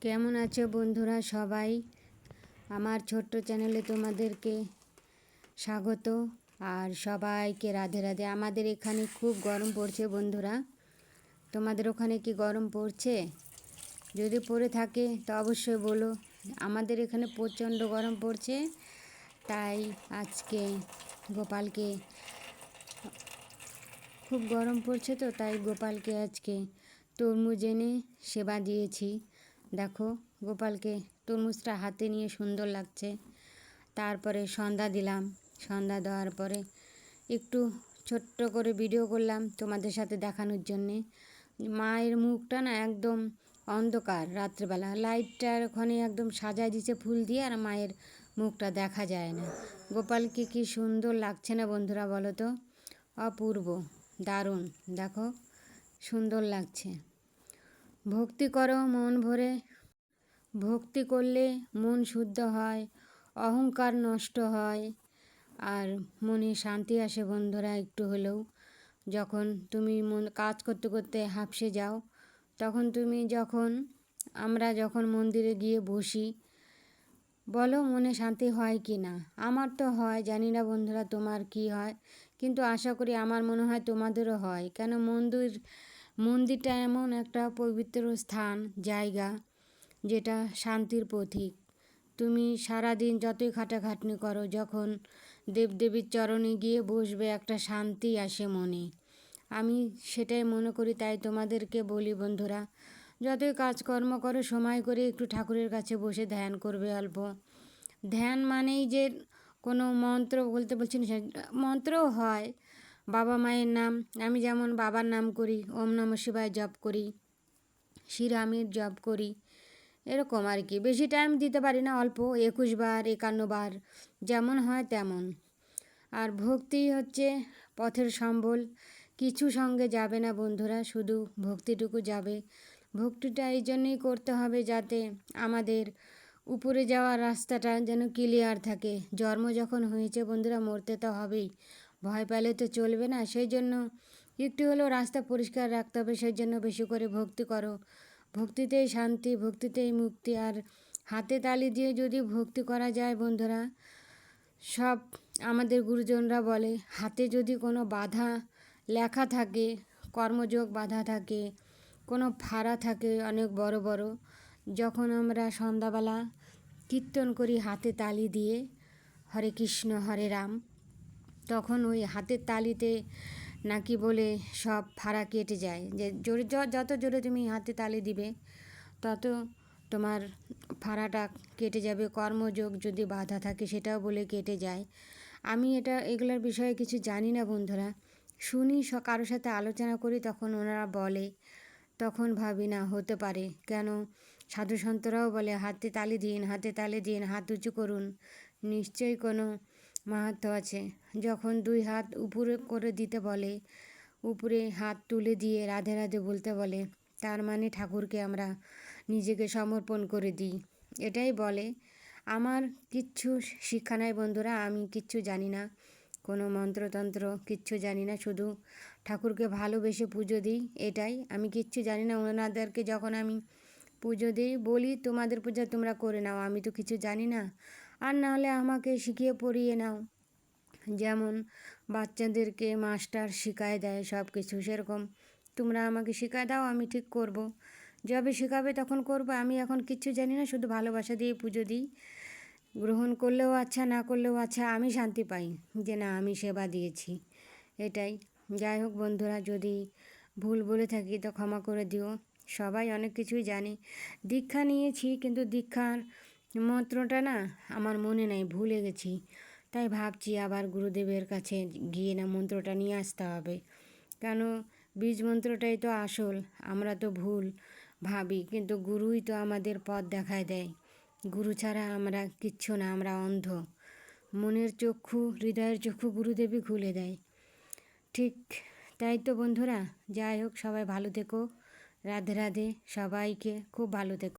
কেমন আছো বন্ধুরা সবাই? আমার ছোট্ট চ্যানেলে তোমাদেরকে স্বাগত আর সবাইকে রাধে রাধে। আমাদের এখানে খুব গরম পড়ছে বন্ধুরা। তোমাদের ওখানে কি গরম পড়ছে? যদি পড়ে থাকে তো অবশ্যই বলো। আমাদের এখানে প্রচণ্ড গরম পড়ছে, তাই আজকে গোপালকে খুব গরম পড়ছে তো তাই গোপালকে আজকে তরমুজ এনে সেবা দিয়েছি। দেখো গোপালকে তরমুজটা হাতে নিয়ে সুন্দর লাগছে। তারপরে সন্ধ্যা দিলাম। সন্ধ্যা দেওয়ার পরে একটু ছোট্ট করে ভিডিও করলাম তোমাদের সাথে দেখানোর জন্যে। মায়ের মুখটা না একদম অন্ধকার, রাত্রেবেলা লাইটটার ওখানে একদম সাজায় দিয়েছে ফুল দিয়ে, আর মায়ের মুখটা দেখা যায় না। গোপালকে কি সুন্দর লাগছে না বন্ধুরা, বলো তো? অপূর্ব, দারুণ। দেখো সুন্দর লাগছে। ভক্তি করো মন ভরে। ভক্তি করলে মন শুদ্ধ হয়, অহংকার নষ্ট হয়, আর মনে শান্তি আসে বন্ধুরা একটু হলেও। যখন তুমি কাজ করতে করতে হাঁপসে যাও, তখন আমরা যখন মন্দিরে গিয়ে বসি, বলো মনে শান্তি হয় কি না? আমার তো হয়, জানি না বন্ধুরা তোমার কি হয়, কিন্তু আশা করি আমার মনে হয় তোমাদেরও হয়। কেন মন্দিরটা এমন একটা পবিত্র স্থান, জায়গা, যেটা শান্তির প্রতীক। তুমি সারাদিন যতই খাটাখাটনি করো, যখন দেবদেবীর চরণে গিয়ে বসবে একটা শান্তি আসে মনে। আমি সেটাই মনে করি, তাই তোমাদেরকে বলি বন্ধুরা, যতই কাজকর্ম করো সময় করে একটু ঠাকুরের কাছে বসে ধ্যান করবে অল্প। ধ্যান মানেই যে কোনো মন্ত্র বলতে বলছি না, মন্ত্রও হয়, বাবা মায়ের নাম। আমি যেমন বাবার নাম করি, ওম নমঃ শিবায় জপ করি, শ্রীরামের জপ করি, এরকম আর কি। বেশি টাইম দিতে পারি না, অল্প 21 বার 51 বার যেমন হয় তেমন। আর ভক্তি হচ্ছে পথের সম্বল, কিছু সঙ্গে যাবে না বন্ধুরা, শুধু ভক্তিটুকু যাবে। ভক্তিটা এই জন্যই করতে হবে যাতে আমাদের উপরে যাওয়ার রাস্তাটা যেন ক্লিয়ার থাকে। জন্ম যখন হয়েছে বন্ধুরা, মরতে তো হবেই, ভয় পেলে তো চলবে না। সেই জন্য একটু হলেও রাস্তা পরিষ্কার রাখতে হবে। সেই জন্য বেশি করে ভক্তি করো। ভক্তিতেই শান্তি, ভক্তিতেই মুক্তি। আর হাতে তালি দিয়ে যদি ভক্তি করা যায় বন্ধুরা, সব আমাদের গুরুজনরা বলে, হাতে যদি কোনো বাধা লেখা থাকে, কর্মযোগ বাধা থাকে, কোনো ফাড়া থাকে অনেক বড় বড়, যখন আমরা সন্ধ্যাবেলা কীর্তন করি হাতে তালি দিয়ে, হরে কৃষ্ণ হরে রাম, তখন ওই হাতের তালিতে নাকি বলে সব ফাড়া কেটে যায়। যে জোরে যত জোরে তুমি হাতে তালি দিবে, তত তোমার ফাড়াটা কেটে যাবে। কর্মযোগ যদি বাধা থাকে সেটাও বলে কেটে যায়। আমি এগুলোর বিষয়ে কিছু জানি না বন্ধুরা, শুনি কারোর সাথে আলোচনা করি, তখন ওনারা বলে, তখন ভাবি না হতে পারে। কেন সাধু সন্তরাও বলে হাতে তালি দিন, হাতে তালি দিন, হাত উঁচু করুন, নিশ্চয়ই কোনো মাহাত্ম্য আছে। যখন 2 হাত উপরে করে দিতে বলে, উপরে হাত তুলে দিয়ে রাধে রাধে বলতে বলে, তার মানে ঠাকুরকে আমরা নিজেকে সমর্পণ করে দিই, এটাই বলে। আমার কিচ্ছু শিক্ষা নাই বন্ধুরা, আমি কিচ্ছু জানি না, কোনো মন্ত্রতন্ত্র কিচ্ছু জানি না, শুধু ঠাকুরকে ভালোবেসে পুজো দিই, এটাই। আমি কিচ্ছু জানি না। ওনাদেরকে যখন আমি পুজো দিই বলি, তোমাদের পূজা তোমরা করে নাও, আমি তো কিছু জানি না, আর নাহলে আমাকে শিখিয়ে পড়িয়ে নাও। যেমন বাচ্চাদেরকে মাস্টার শিখায় দেয় সব কিছু, সেরকম তোমরা আমাকে শিখায় দাও, আমি ঠিক করব। যবে শেখাবে তখন করব। আমি এখন কিচ্ছু জানি না, শুধু ভালোবাসা দিয়ে পুজো দিই। গ্রহণ করলেও আচ্ছা, না করলেও আচ্ছা, আমি শান্তি পাই যে না আমি সেবা দিয়েছি, এটাই। যাই হোক বন্ধুরা, যদি ভুল বলে থাকি তো ক্ষমা করে দিও। সবাই অনেক কিছুই জানে। দীক্ষা নিয়েছি, কিন্তু দীক্ষার মন্ত্রটা না আমার মনে নেই, ভুলে গেছি। তাই ভাবছি আবার গুরুদেবের কাছে গিয়ে না মন্ত্রটা নিয়ে আসতে হবে। কেন বীজ মন্ত্রটাই তো আসল, আমরা তো ভুল ভাবি, কিন্তু গুরুই তো আমাদের পথ দেখায় দেয়। গুরু ছাড়া আমরা কিচ্ছু না, আমরা অন্ধ। মনের চক্ষু, হৃদয়ের চক্ষু গুরুদেবই খুলে দেয়। ঠিক তাই তো বন্ধুরা। যাই হোক, সবাই ভালো থেকো, রাধে রাধে, সবাইকে খুব ভালো থেকো।